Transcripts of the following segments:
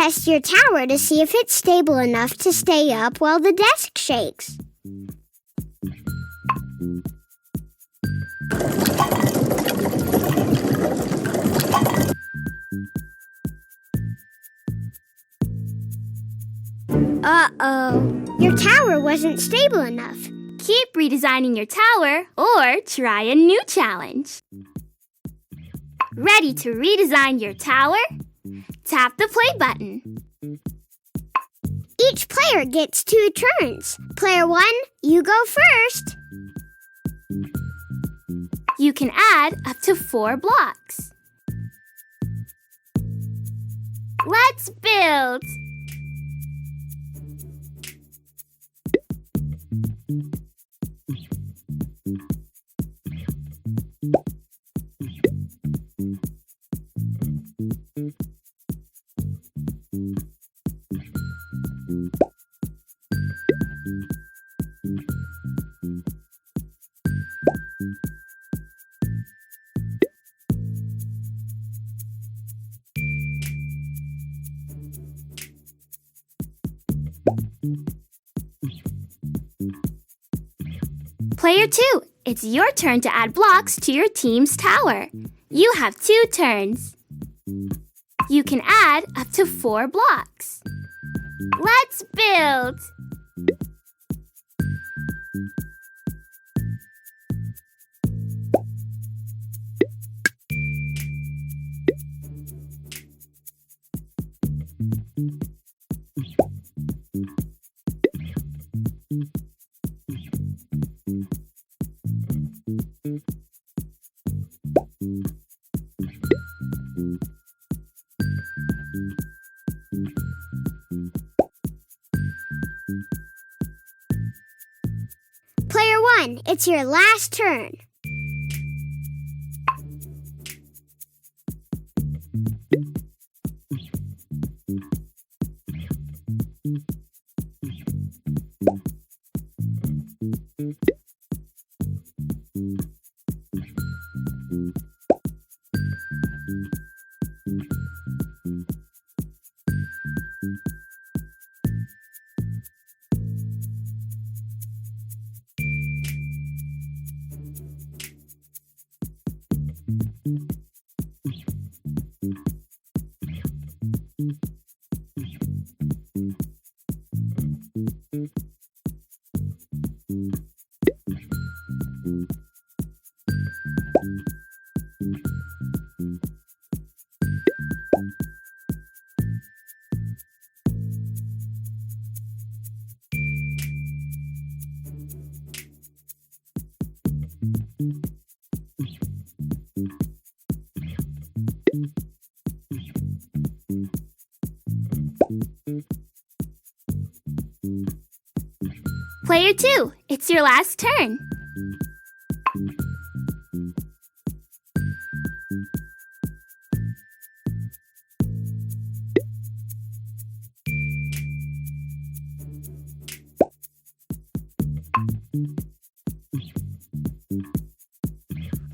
test your tower to see if it's stable enough to stay up while the desk shakes. Uh-oh, your tower wasn't stable enough. Keep redesigning your tower or try a new challenge. Ready to redesign your tower? Tap the play button. Each player gets 2 turns. Player 1, you go first. You can add up to 4 blocks. Let's build! Player 2, it's your turn to add blocks to your team's tower. You have 2 turns. You can add up to 4 blocks. Let's build! Player 1, it's your last turn. Player 2, it's your last turn.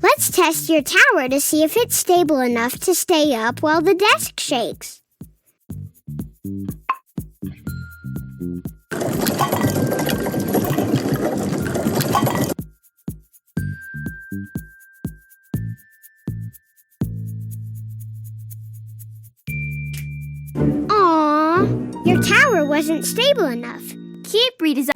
Let's test your tower to see if it's stable enough to stay up while the desk shakes. Aww, your tower wasn't stable enough. Keep redesigning.